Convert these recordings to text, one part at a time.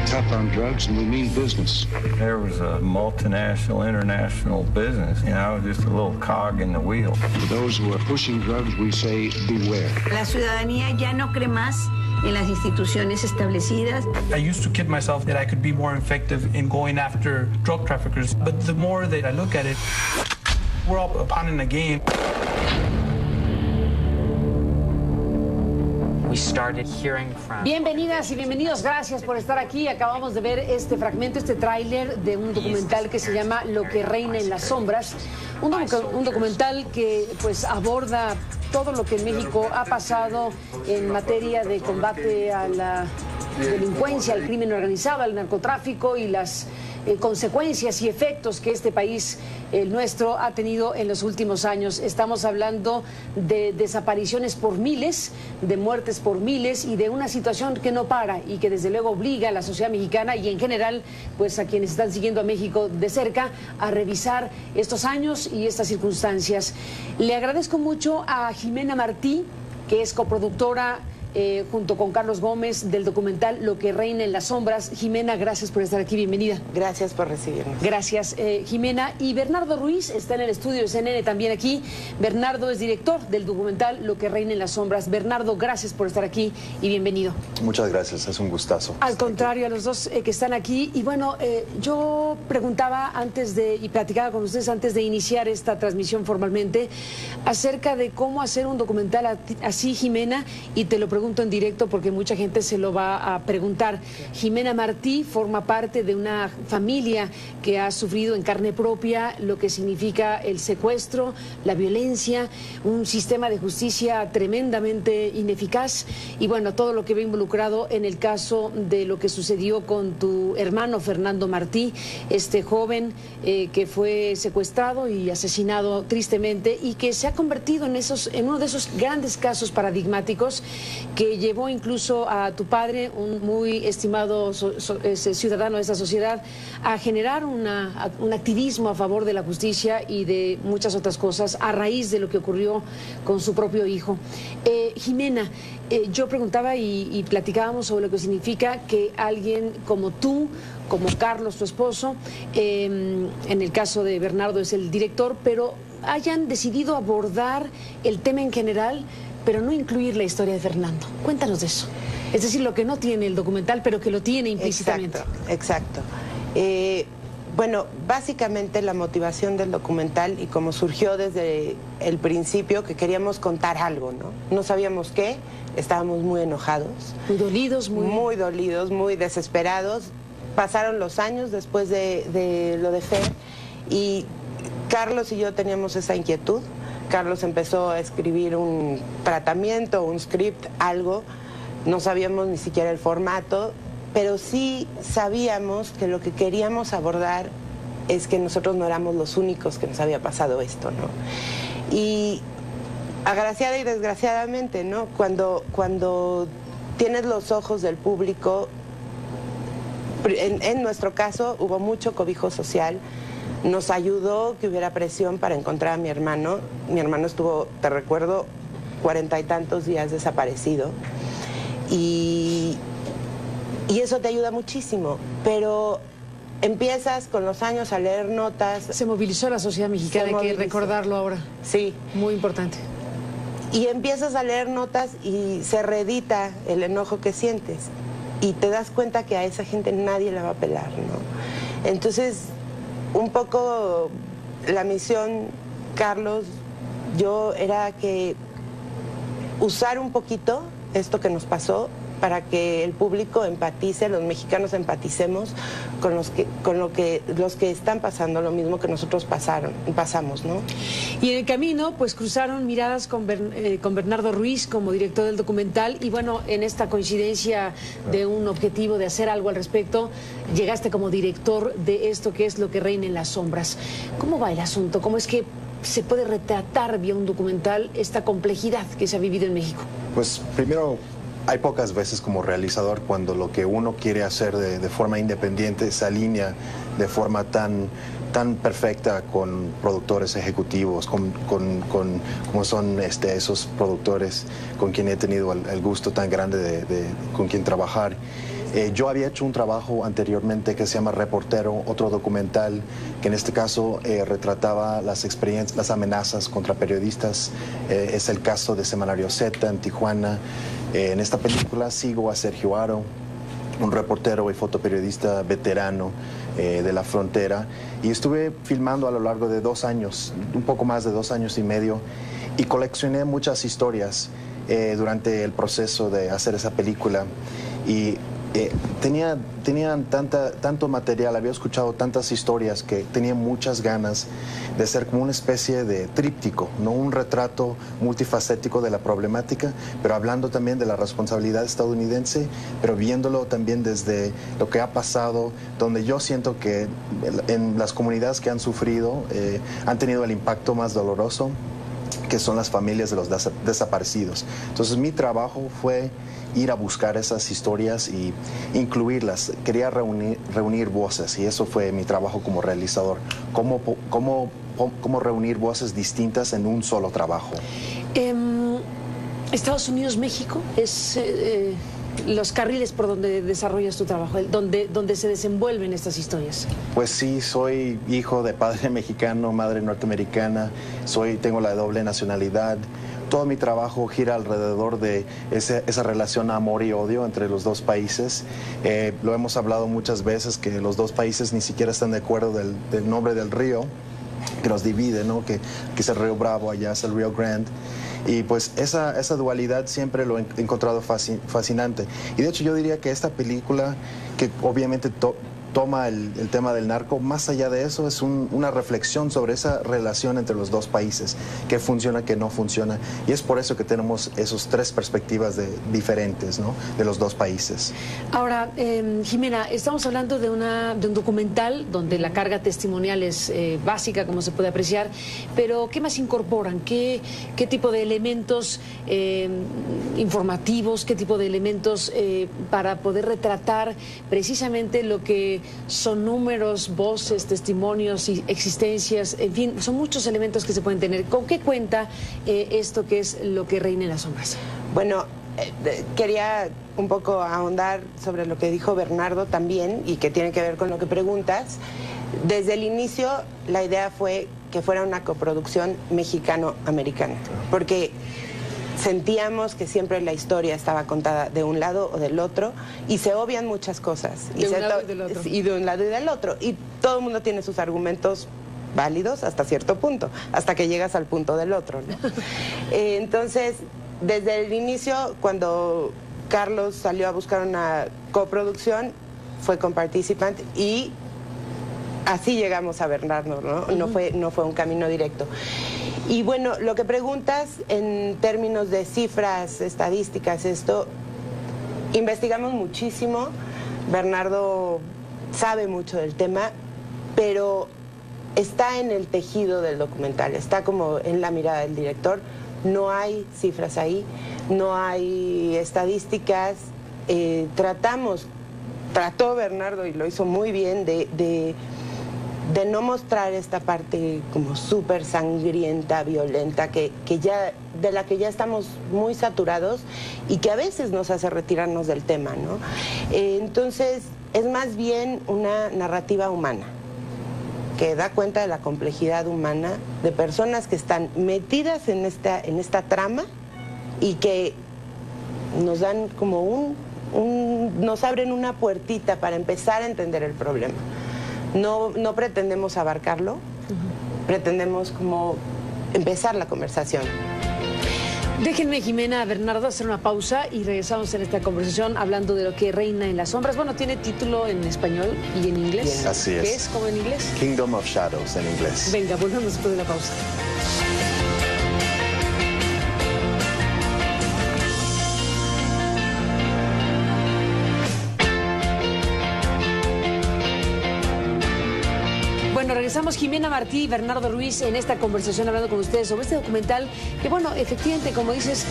tough on drugs and we mean business. There was a multinational, international business, and I was just a little cog in the wheel. To those who are pushing drugs, we say beware. La ciudadanía ya no cree más en las instituciones establecidas. I used to kid myself that I could be more effective in going after drug traffickers, but the more that I look at it, we're all a pawn in the game. Bienvenidas y bienvenidos, gracias por estar aquí. Acabamos de ver este fragmento, este tráiler de un documental que se llama Lo que reina en las sombras. Un documental que pues aborda todo lo que en México ha pasado en materia de combate a la delincuencia, al crimen organizado, al narcotráfico y las consecuencias y efectos que este país, el nuestro, ha tenido en los últimos años. Estamos hablando de desapariciones por miles, de muertes por miles y de una situación que no para y que desde luego obliga a la sociedad mexicana y en general pues a quienes están siguiendo a México de cerca a revisar estos años y estas circunstancias. Le agradezco mucho a Jimena Martí, que es coproductora junto con Carlos Gómez del documental Lo que reina en las sombras. Jimena, gracias por estar aquí, bienvenida. Gracias por recibirnos. Gracias, Jimena. Y Bernardo Ruiz está en el estudio de CNN también aquí. Bernardo es director del documental Lo que reina en las sombras. Bernardo, gracias por estar aquí y bienvenido. Muchas gracias, es un gustazo. Al contrario, a los dos que están aquí. Y bueno, yo preguntaba y platicaba con ustedes antes de iniciar esta transmisión formalmente acerca de cómo hacer un documental así, Jimena, y te lo pregunto en directo porque mucha gente se lo va a preguntar. Jimena Martí forma parte de una familia que ha sufrido en carne propia lo que significa el secuestro, la violencia, un sistema de justicia tremendamente ineficaz y bueno, todo lo que ve involucrado en el caso de lo que sucedió con tu hermano Fernando Martí, este joven que fue secuestrado y asesinado tristemente y que se ha convertido en uno de esos grandes casos paradigmáticos que llevó incluso a tu padre, un muy estimado ciudadano de esta sociedad, a generar un activismo a favor de la justicia y de muchas otras cosas a raíz de lo que ocurrió con su propio hijo. Jimena, yo preguntaba y platicábamos sobre lo que significa que alguien como tú, como Carlos, tu esposo, en el caso de Bernardo es el director, pero hayan decidido abordar el tema en general, pero no incluir la historia de Fernando. Cuéntanos de eso. Es decir, lo que no tiene el documental, pero que lo tiene implícitamente. Exacto. Bueno, básicamente la motivación del documental y como surgió desde el principio, que queríamos contar algo, ¿no? No sabíamos qué, estábamos muy enojados. Muy dolidos, muy dolidos, muy desesperados. Pasaron los años después de lo de Fer y Carlos y yo teníamos esa inquietud. Carlos empezó a escribir un tratamiento, un script, algo. No sabíamos ni siquiera el formato, pero sí sabíamos que lo que queríamos abordar es que nosotros no éramos los únicos que nos había pasado esto, ¿no? Y agraciada y desgraciadamente, ¿no? Cuando tienes los ojos del público, en nuestro caso hubo mucho cobijo social. Nos ayudó que hubiera presión para encontrar a mi hermano. Mi hermano estuvo, te recuerdo, 40 y tantos días desaparecido. Y eso te ayuda muchísimo. Pero empiezas con los años a leer notas. Se movilizó la sociedad mexicana, hay que recordarlo ahora. Sí. Muy importante. Y empiezas a leer notas y se reedita el enojo que sientes. Y te das cuenta que a esa gente nadie la va a pelar, ¿no? Entonces, un poco la misión, Carlos, yo era que usar un poquito esto que nos pasó para que el público empatice, los mexicanos empaticemos con los que están pasando lo mismo que nosotros pasamos, ¿no? Y en el camino, pues cruzaron miradas con Bernardo Ruiz como director del documental y bueno, en esta coincidencia de un objetivo de hacer algo al respecto, llegaste como director de esto que es Lo que reina en las sombras. ¿Cómo va el asunto? ¿Cómo es que se puede retratar vía un documental esta complejidad que se ha vivido en México? Pues primero, hay pocas veces como realizador cuando lo que uno quiere hacer de forma independiente se alinea de forma tan perfecta con productores ejecutivos, como son esos productores con quien he tenido el gusto tan grande con quien trabajar. Yo había hecho un trabajo anteriormente que se llama Reportero, otro documental que en este caso retrataba las experiencias, las amenazas contra periodistas. Es el caso de Semanario Z en Tijuana. En esta película sigo a Sergio Haro, un reportero y fotoperiodista veterano de la frontera, y estuve filmando a lo largo de 2 años, un poco más de 2 años y medio, y coleccioné muchas historias durante el proceso de hacer esa película. Y tenían tanto material, había escuchado tantas historias que tenía muchas ganas de ser como una especie de tríptico, no un retrato multifacético de la problemática, pero hablando también de la responsabilidad estadounidense, pero viéndolo también desde lo que ha pasado, donde yo siento que en las comunidades que han sufrido han tenido el impacto más doloroso, que son las familias de los desaparecidos. Entonces mi trabajo fue ir a buscar esas historias y incluirlas. Quería reunir voces, y eso fue mi trabajo como realizador. Cómo reunir voces distintas en un solo trabajo. Estados Unidos, México, es los carriles por donde desarrollas tu trabajo, donde se desenvuelven estas historias. Pues sí, soy hijo de padre mexicano, madre norteamericana, tengo la doble nacionalidad. Todo mi trabajo gira alrededor de esa relación amor y odio entre los dos países. Lo hemos hablado muchas veces, que los dos países ni siquiera están de acuerdo del nombre del río que nos divide, ¿no? Que es el río Bravo, allá es el Río Grande. Y pues esa dualidad siempre lo he encontrado fascinante. Y de hecho yo diría que esta película, que obviamente toma el tema del narco, más allá de eso es una reflexión sobre esa relación entre los dos países, qué funciona, qué no funciona, y es por eso que tenemos esas 3 perspectivas diferentes, ¿no?, de los dos países. Ahora, Jimena, estamos hablando de un documental donde la carga testimonial es básica, como se puede apreciar, pero ¿qué más incorporan? ¿Qué tipo de elementos informativos, qué tipo de elementos para poder retratar precisamente lo que son números, voces, testimonios y existencias? En fin, son muchos elementos que se pueden tener. ¿Con qué cuenta esto que es Lo que reina en las sombras? Bueno, quería un poco ahondar sobre lo que dijo Bernardo también, y que tiene que ver con lo que preguntas. Desde el inicio la idea fue que fuera una coproducción mexicano-americana, porque sentíamos que siempre la historia estaba contada de un lado o del otro, y se obvian muchas cosas. De un lado y del otro. Y de un lado y del otro. Y todo el mundo tiene sus argumentos válidos hasta cierto punto, hasta que llegas al punto del otro, ¿no? Entonces, desde el inicio, cuando Carlos salió a buscar una coproducción, fue con Participant, y así llegamos a Bernardo, ¿no? No fue un camino directo. Y bueno, lo que preguntas en términos de cifras, estadísticas, investigamos muchísimo. Bernardo sabe mucho del tema, pero está en el tejido del documental, está como en la mirada del director. No hay cifras ahí, no hay estadísticas. Trató Bernardo, y lo hizo muy bien, de no mostrar esta parte como súper sangrienta, violenta, de la que ya estamos muy saturados y que a veces nos hace retirarnos del tema, ¿no? Entonces, es más bien una narrativa humana, que da cuenta de la complejidad humana, de personas que están metidas en esta trama, y que nos dan como nos abren una puertita para empezar a entender el problema. No pretendemos abarcarlo, pretendemos como empezar la conversación. Déjenme, Jimena, Bernardo, hacer una pausa y regresamos en esta conversación hablando de Lo que reina en las sombras. Bueno, tiene título en español y en inglés. Así es. ¿Qué es como en inglés? Kingdom of Shadows en inglés. Venga, volvemos después de la pausa. regresamos. Jimena Martí y Bernardo Ruiz en esta conversación hablando con ustedes sobre este documental que, bueno, efectivamente, como dijiste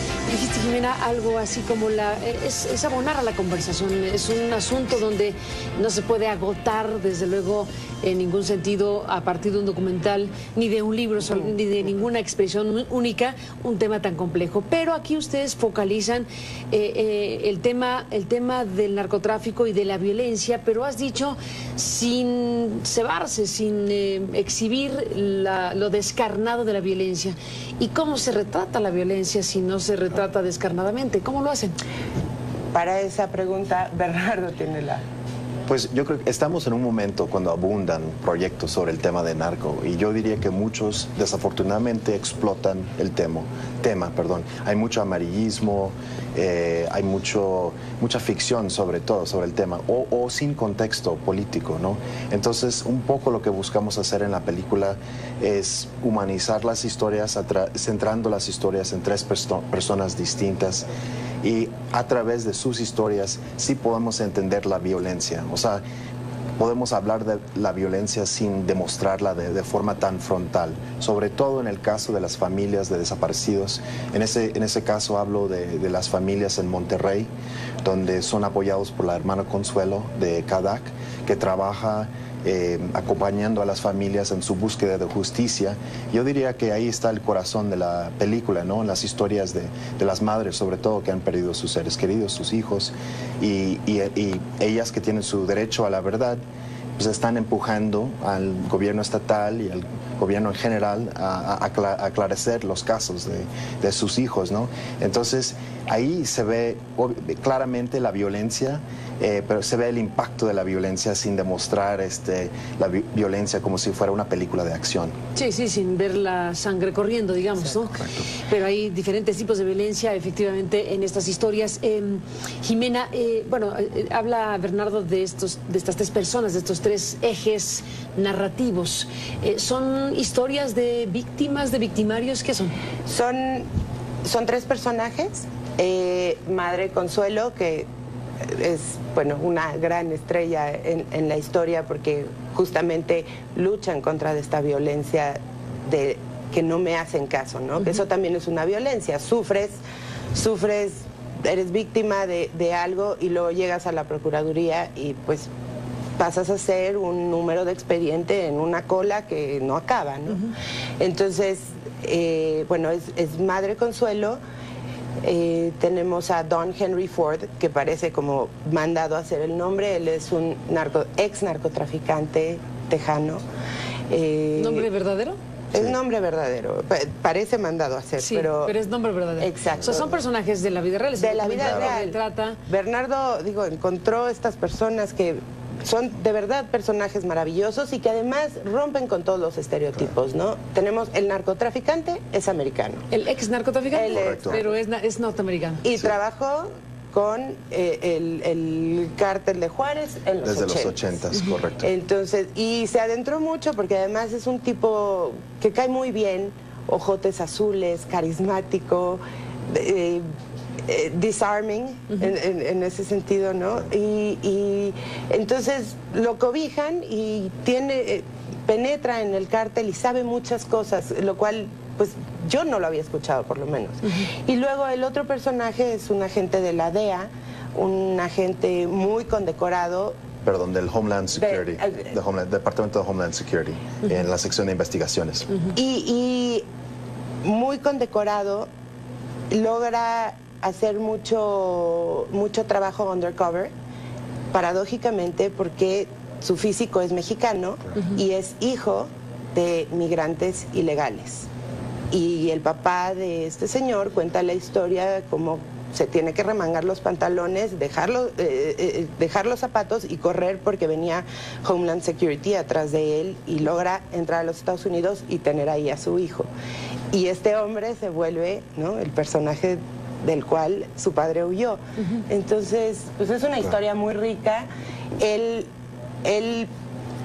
Jimena, algo así como es abonar a la conversación. Es un asunto donde no se puede agotar, desde luego, en ningún sentido, a partir de un documental, ni de un libro, ni de ninguna expresión única, un tema tan complejo. Pero aquí ustedes focalizan el tema del narcotráfico y de la violencia, pero has dicho sin cebarse, sin exhibir lo descarnado de la violencia. ¿Y cómo se retrata la violencia si no se retrata descarnadamente? ¿Cómo lo hacen? Para esa pregunta, Bernardo tiene la... Pues yo creo que estamos en un momento cuando abundan proyectos sobre el tema de narco y yo diría que muchos desafortunadamente explotan el tema. Hay mucho amarillismo, hay mucha ficción sobre todo sobre el tema o sin contexto político, ¿no? Entonces un poco lo que buscamos hacer en la película es humanizar las historias, centrando las historias en tres personas distintas. Y a través de sus historias sí podemos entender la violencia. O sea, podemos hablar de la violencia sin demostrarla de forma tan frontal. Sobre todo en el caso de las familias de desaparecidos. En ese caso hablo de las familias en Monterrey, donde son apoyados por la hermana Consuelo de CADAC, que trabaja acompañando a las familias en su búsqueda de justicia. Yo diría que ahí está el corazón de la película, ¿no? En las historias de las madres, sobre todo, que han perdido sus seres queridos, sus hijos, y ellas que tienen su derecho a la verdad, pues están empujando al gobierno estatal y al gobierno en general a aclarecer los casos de sus hijos, ¿no? Entonces, ahí se ve claramente la violencia, pero se ve el impacto de la violencia sin demostrar la violencia como si fuera una película de acción. Sí, sin ver la sangre corriendo, digamos, ¿no? Correcto. Pero hay diferentes tipos de violencia, efectivamente, en estas historias. Jimena, habla Bernardo de estas tres personas, de estos tres ejes narrativos. ¿Son historias de víctimas, de victimarios? ¿Qué son? Son tres personajes. Madre Consuelo, que es una gran estrella en la historia porque justamente lucha en contra de esta violencia de que no me hacen caso, ¿no? Que eso también es una violencia. Sufres, eres víctima de algo y luego llegas a la Procuraduría y pues pasas a ser un número de expediente en una cola que no acaba, ¿no? Entonces, es Madre Consuelo. Tenemos a Don Henry Ford, que parece como mandado a hacer el nombre. Él es un ex narcotraficante tejano. ¿Nombre verdadero? Es nombre verdadero. Parece mandado a hacer, sí, pero es nombre verdadero. Exacto. O sea, son personajes de la vida real. De la vida real. Trata. Bernardo, encontró estas personas que son de verdad personajes maravillosos y que además rompen con todos los estereotipos, ¿no? Tenemos el narcotraficante, es americano. El ex narcotraficante, Correcto. pero es norteamericano. Y trabajó con el cártel de Juárez en los Desde 80s. los 80s, correcto. Entonces, y se adentró mucho porque además es un tipo que cae muy bien, ojotes azules, carismático, disarming en ese sentido, ¿no? Y entonces lo cobijan y penetra en el cártel y sabe muchas cosas, lo cual pues yo no lo había escuchado por lo menos. Y luego el otro personaje es un agente de la DEA, un agente muy condecorado. Perdón, del Homeland Security, Departamento de Homeland Security, en la sección de investigaciones. Y muy condecorado, logra hacer mucho trabajo undercover, paradójicamente porque su físico es mexicano y es hijo de migrantes ilegales. Y el papá de este señor cuenta la historia como se tiene que remangar los pantalones, dejar los zapatos y correr porque venía Homeland Security atrás de él y logra entrar a los Estados Unidos y tener ahí a su hijo. Y este hombre se vuelve, ¿no?, el personaje del cual su padre huyó. Entonces, pues es una historia muy rica. Él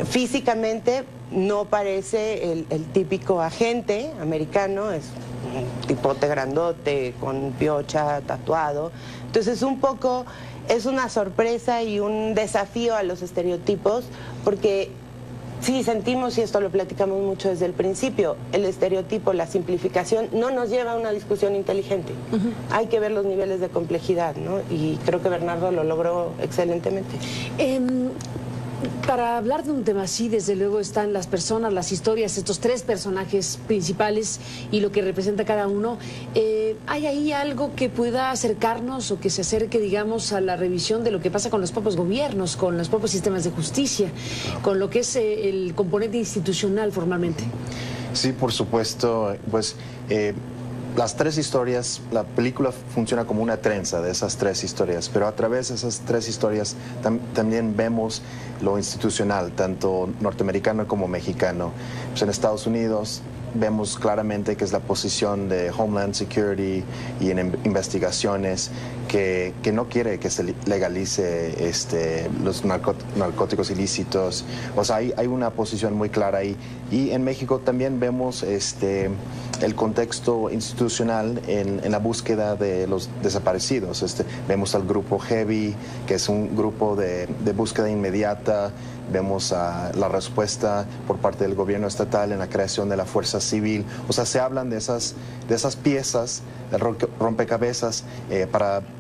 físicamente no parece el típico agente americano, es un tipote grandote, con piocha, tatuado. Entonces, un poco es una sorpresa y un desafío a los estereotipos, porque Sí, sentimos, y esto lo platicamos mucho desde el principio, el estereotipo, la simplificación, no nos lleva a una discusión inteligente. Hay que ver los niveles de complejidad, ¿no? Y creo que Bernardo lo logró excelentemente. Para hablar de un tema así, desde luego están las personas, las historias, estos tres personajes principales y lo que representa cada uno. ¿Hay ahí algo que pueda acercarnos o que se acerque, digamos, a la revisión de lo que pasa con los propios gobiernos, con los propios sistemas de justicia, con lo que es el componente institucional formalmente? Sí, por supuesto, pues las tres historias, la película funciona como una trenza de esas tres historias, pero a través de esas tres historias también vemos lo institucional, tanto norteamericano como mexicano. Pues en Estados Unidos vemos claramente que es la posición de Homeland Security y en investigaciones que no quiere que se legalice los narcóticos ilícitos. O sea, hay una posición muy clara ahí. Y en México también vemos el contexto institucional en la búsqueda de los desaparecidos. Vemos al grupo Heavy, que es un grupo de búsqueda inmediata. Vemos la respuesta por parte del gobierno estatal en la creación de la Fuerza Civil. O sea, se hablan de esas piezas, de rompecabezas,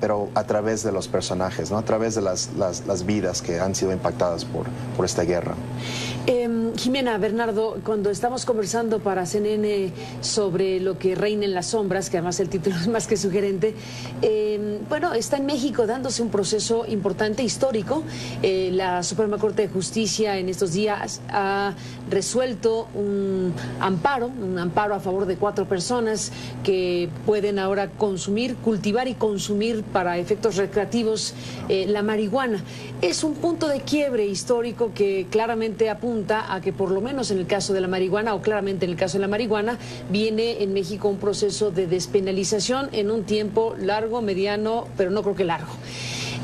pero a través de los personajes, ¿no? A través de las vidas que han sido impactadas por esta guerra. Jimena, Bernardo, cuando estamos conversando para CNN sobre lo que reina en las sombras, que además el título es más que sugerente, bueno, está en México dándose un proceso importante, histórico. La Suprema Corte de Justicia en estos días ha resuelto un amparo a favor de 4 personas que pueden ahora cultivar y consumir para efectos recreativos la marihuana. Es un punto de quiebre histórico que claramente apunta a que por lo menos en el caso de la marihuana, o claramente en el caso de la marihuana, viene en México un proceso de despenalización en un tiempo largo, mediano, pero no creo que largo.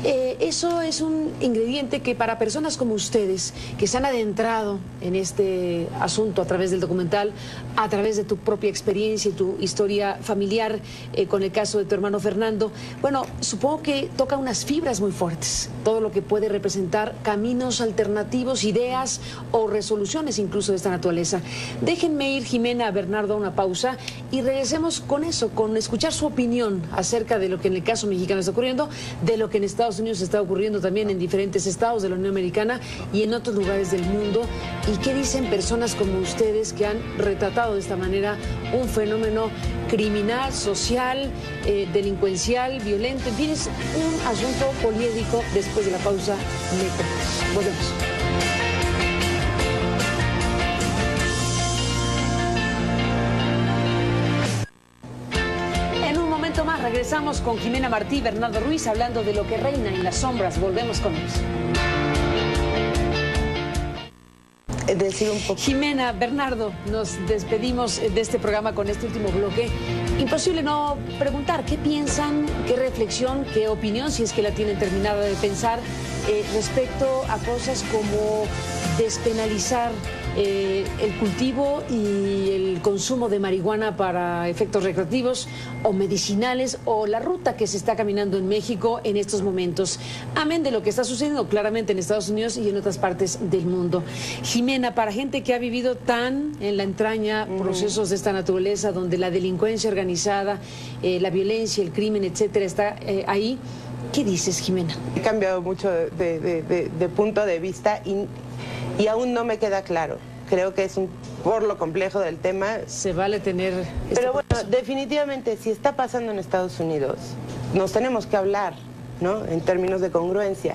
Eso es un ingrediente que para personas como ustedes, que se han adentrado en este asunto a través del documental, a través de tu propia experiencia y tu historia familiar, con el caso de tu hermano Fernando, bueno, supongo que toca unas fibras muy fuertes, todo lo que puede representar caminos alternativos, ideas o resoluciones incluso de esta naturaleza. Déjenme ir, Jimena, Bernardo, a una pausa y regresemos con eso, con escuchar su opinión acerca de lo que en el caso mexicano está ocurriendo, de lo que en Estados Unidos está ocurriendo también en diferentes estados de la Unión Americana y en otros lugares del mundo, y qué dicen personas como ustedes que han retratado de esta manera un fenómeno criminal, social, delincuencial, violento. En fin, es un asunto poliédrico. Después de la pausa, volvemos. Más regresamos con Jimena Martí y Bernardo Ruiz hablando de lo que reina en las sombras. Volvemos con ellos. Decir un poco. Jimena, Bernardo, nos despedimos de este programa con este último bloque. Imposible no preguntar qué piensan, qué reflexión, qué opinión, si es que la tienen terminada de pensar, respecto a cosas como despenalizar el cultivo y el consumo de marihuana para efectos recreativos o medicinales, o la ruta que se está caminando en México en estos momentos, amén de lo que está sucediendo claramente en Estados Unidos y en otras partes del mundo. Jimena, para gente que ha vivido tan en la entraña procesos de esta naturaleza, donde la delincuencia organizada, la violencia, el crimen, etcétera, está ahí, ¿qué dices, Jimena? He cambiado mucho de punto de vista y aún no me queda claro. Creo que es por lo complejo del tema. Se vale tener... Pero bueno, definitivamente, si está pasando en Estados Unidos, nos tenemos que hablar, ¿no? En términos de congruencia.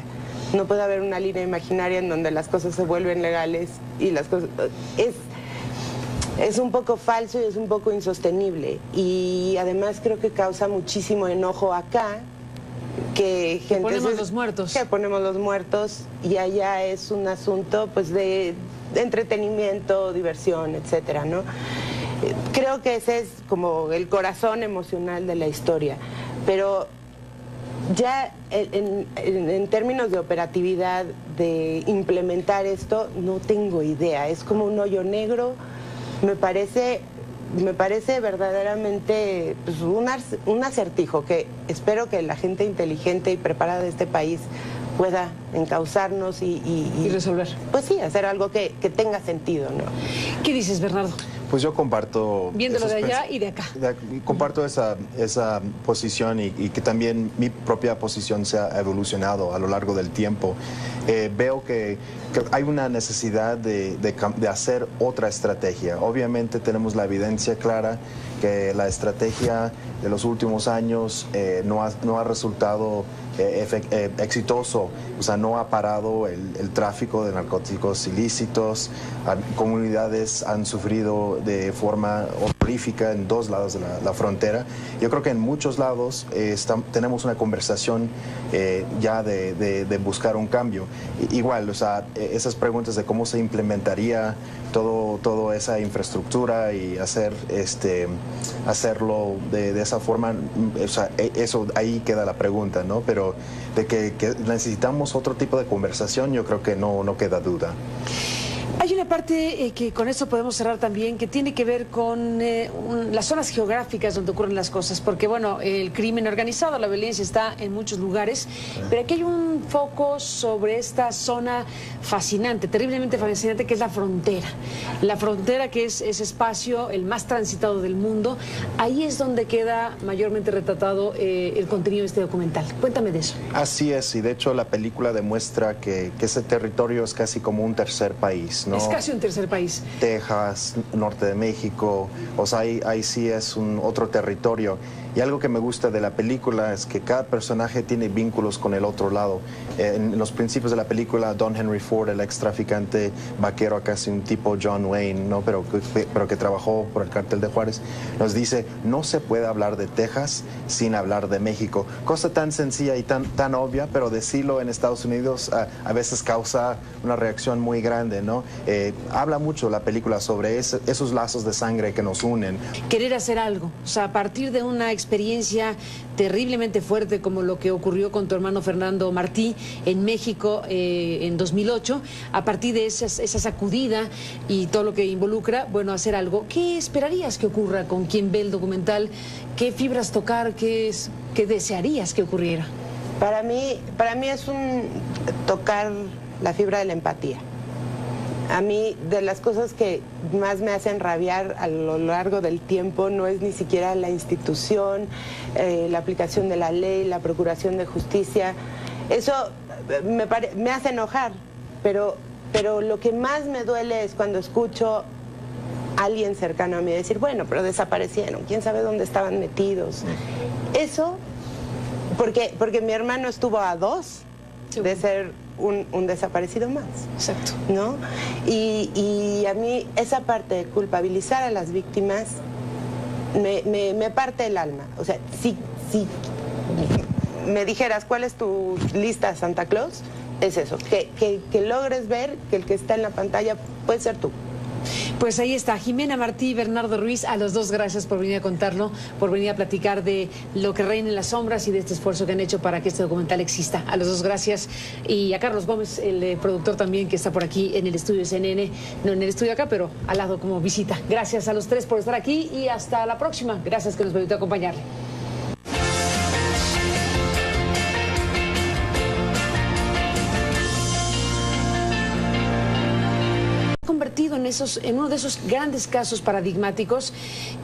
No puede haber una línea imaginaria en donde las cosas se vuelven legales y las cosas... Es un poco falso y es un poco insostenible. Y además creo que causa muchísimo enojo acá, que gente... ponemos los muertos. Que ponemos los muertos, y allá es un asunto pues de entretenimiento, diversión, etcétera, ¿no? Creo que ese es como el corazón emocional de la historia. Pero ya en términos de operatividad, de implementar esto, no tengo idea. Es como un hoyo negro. Me parece verdaderamente un acertijo que espero que la gente inteligente y preparada de este país pueda encauzarnos Y resolver. Pues sí, hacer algo que tenga sentido, ¿no? ¿Qué dices, Bernardo? Pues yo comparto... Viéndolo de esos allá y de acá. Comparto esa posición y que también mi propia posición se ha evolucionado a lo largo del tiempo. Veo que hay una necesidad de hacer otra estrategia. Obviamente tenemos la evidencia clara que la estrategia de los últimos años no ha resultado exitoso, o sea, no ha parado el tráfico de narcóticos ilícitos. Comunidades han sufrido de forma horrífica en dos lados de la frontera. Yo creo que en muchos lados tenemos una conversación ya de buscar un cambio. Igual, o sea, esas preguntas de cómo se implementaría toda esa infraestructura y hacerlo de esa forma, o sea, eso ahí queda la pregunta, ¿no? Pero de que necesitamos otro tipo de conversación, yo creo que no queda duda. Hay una parte que con esto podemos cerrar también, que tiene que ver con las zonas geográficas donde ocurren las cosas, porque bueno, el crimen organizado, la violencia está en muchos lugares, pero aquí hay un foco sobre esta zona fascinante, terriblemente fascinante, que es la frontera. La frontera, que es ese espacio, el más transitado del mundo, ahí es donde queda mayormente retratado el contenido de este documental. Cuéntame de eso. Así es, y de hecho la película demuestra que ese territorio es casi como un tercer país, ¿no? Es casi un tercer país. Texas, norte de México, o sea, ahí sí es otro territorio. Y algo que me gusta de la película es que cada personaje tiene vínculos con el otro lado. En los principios de la película, Don Henry Ford, el ex traficante vaquero, casi un tipo John Wayne, ¿no? pero que trabajó por el Cártel de Juárez, nos dice, no se puede hablar de Texas sin hablar de México. Cosa tan sencilla y tan obvia, pero decirlo en Estados Unidos a veces causa una reacción muy grande, ¿no? Habla mucho la película sobre esos lazos de sangre que nos unen. Querer hacer algo, o sea, a partir de una experiencia terriblemente fuerte como lo que ocurrió con tu hermano Fernando Martí en México en 2008, a partir de esa sacudida y todo lo que involucra, bueno, hacer algo. ¿Qué esperarías que ocurra con quien ve el documental? ¿Qué fibras tocar? ¿Qué desearías que ocurriera? Para mí es tocar la fibra de la empatía. A mí, de las cosas que más me hacen rabiar a lo largo del tiempo, no es ni siquiera la institución, la aplicación de la ley, la procuración de justicia. Eso me hace enojar, pero lo que más me duele es cuando escucho a alguien cercano a mí decir, bueno, pero desaparecieron, quién sabe dónde estaban metidos. Eso, porque mi hermano estuvo a 2 de ser un desaparecido más. Exacto. ¿No? Y a mí esa parte de culpabilizar a las víctimas me parte el alma. O sea, si me dijeras cuál es tu lista Santa Claus, es eso, que logres ver que el que está en la pantalla puede ser tú. Pues ahí está, Jimena Martí y Bernardo Ruiz, a los dos gracias por venir a contarlo, por venir a platicar de lo que reina en las sombras y de este esfuerzo que han hecho para que este documental exista. A los dos gracias, y a Carlos Gómez, el productor también, que está por aquí en el estudio CNN, no en el estudio acá, pero al lado como visita. Gracias a los tres por estar aquí y hasta la próxima. Gracias que nos permitió acompañarle. Convertido en uno de esos grandes casos paradigmáticos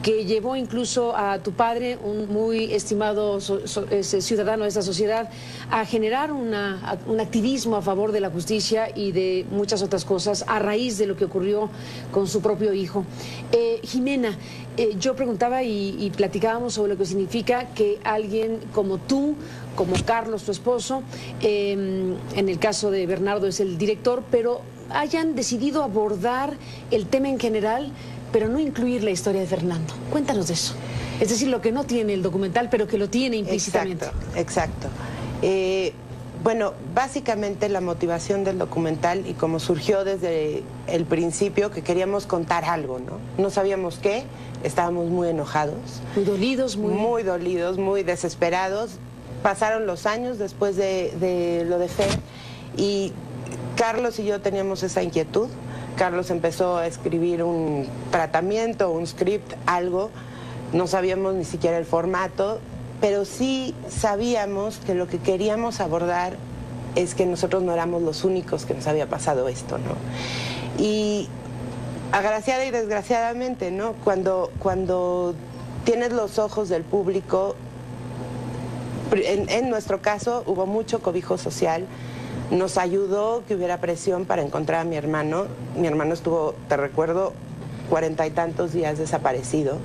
que llevó incluso a tu padre, un muy estimado ciudadano de esta sociedad, a generar un activismo a favor de la justicia y de muchas otras cosas a raíz de lo que ocurrió con su propio hijo. Jimena, yo preguntaba y platicábamos sobre lo que significa que alguien como tú, como Carlos, tu esposo, en el caso de Bernardo es el director, pero hayan decidido abordar el tema en general, pero no incluir la historia de Fernando. Cuéntanos de eso. Es decir, lo que no tiene el documental, pero que lo tiene implícitamente. Exacto. Bueno, básicamente la motivación del documental y como surgió desde el principio, que queríamos contar algo, ¿no? No sabíamos qué, estábamos muy enojados. Muy dolidos, muy dolidos, muy desesperados. Pasaron los años después de lo de Fer y Carlos y yo teníamos esa inquietud. Carlos empezó a escribir un tratamiento, un script, algo. No sabíamos ni siquiera el formato, pero sí sabíamos que lo que queríamos abordar es que nosotros no éramos los únicos que nos había pasado esto, ¿no? Y agraciada y desgraciadamente, ¿no? Cuando tienes los ojos del público, en nuestro caso hubo mucho cobijo social, nos ayudó que hubiera presión para encontrar a mi hermano. Mi hermano estuvo, te recuerdo, 40 y tantos días desaparecido.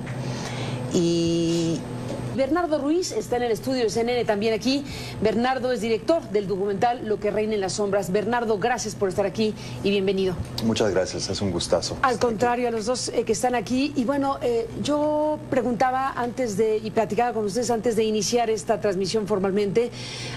Y Bernardo Ruiz está en el estudio de CNN también aquí. Bernardo es director del documental Lo que reina en las sombras. Bernardo, gracias por estar aquí y bienvenido. Muchas gracias, es un gustazo. Al contrario, a los dos que están aquí. Y bueno, yo preguntaba y platicaba con ustedes antes de iniciar esta transmisión formalmente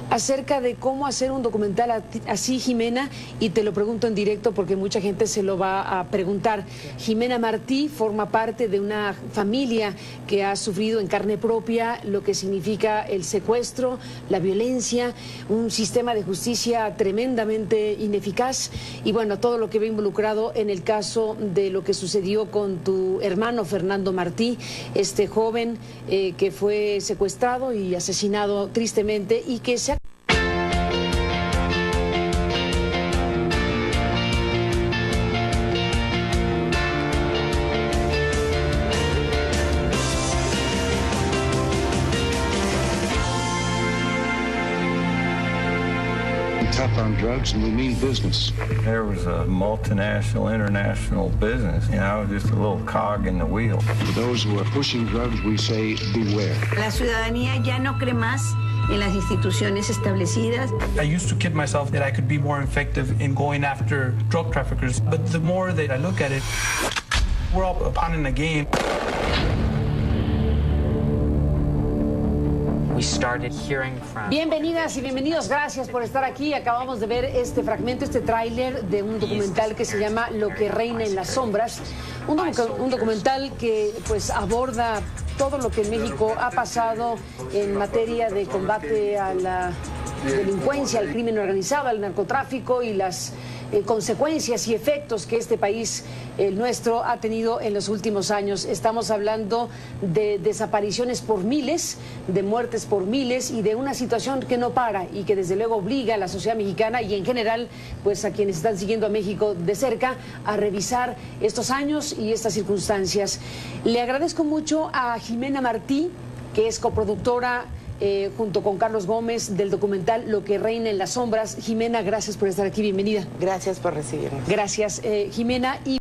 acerca de cómo hacer un documental así, Jimena, y te lo pregunto en directo porque mucha gente se lo va a preguntar. Jimena Martí forma parte de una familia que ha sufrido en carne propia lo que significa el secuestro, la violencia, un sistema de justicia tremendamente ineficaz y bueno, todo lo que ve involucrado en el caso de lo que sucedió con tu hermano Fernando Martí, este joven que fue secuestrado y asesinado tristemente y que se ha... Tough on drugs, and we mean business. There was a multinational, international business, just a little cog in the wheel. To those who are pushing drugs, we say beware. La ciudadanía ya no cree más en las instituciones establecidas. I used to kid myself that I could be more effective in going after drug traffickers, but the more that I look at it, we're all a pawn in the game. Bienvenidas y bienvenidos, gracias por estar aquí. Acabamos de ver este fragmento, este tráiler de un documental que se llama Lo que reina en las sombras. Un documental que pues aborda todo lo que en México ha pasado en materia de combate a la delincuencia, al crimen organizado, al narcotráfico y las consecuencias y efectos que este país, el nuestro, ha tenido en los últimos años. Estamos hablando de desapariciones por miles, de muertes por miles y de una situación que no para y que desde luego obliga a la sociedad mexicana y en general pues a quienes están siguiendo a México de cerca a revisar estos años y estas circunstancias. Le agradezco mucho a Jimena Martí, que es coproductora junto con Carlos Gómez del documental Lo que reina en las sombras. Jimena, gracias por estar aquí, bienvenida. gracias por recibirnos. Gracias, Jimena.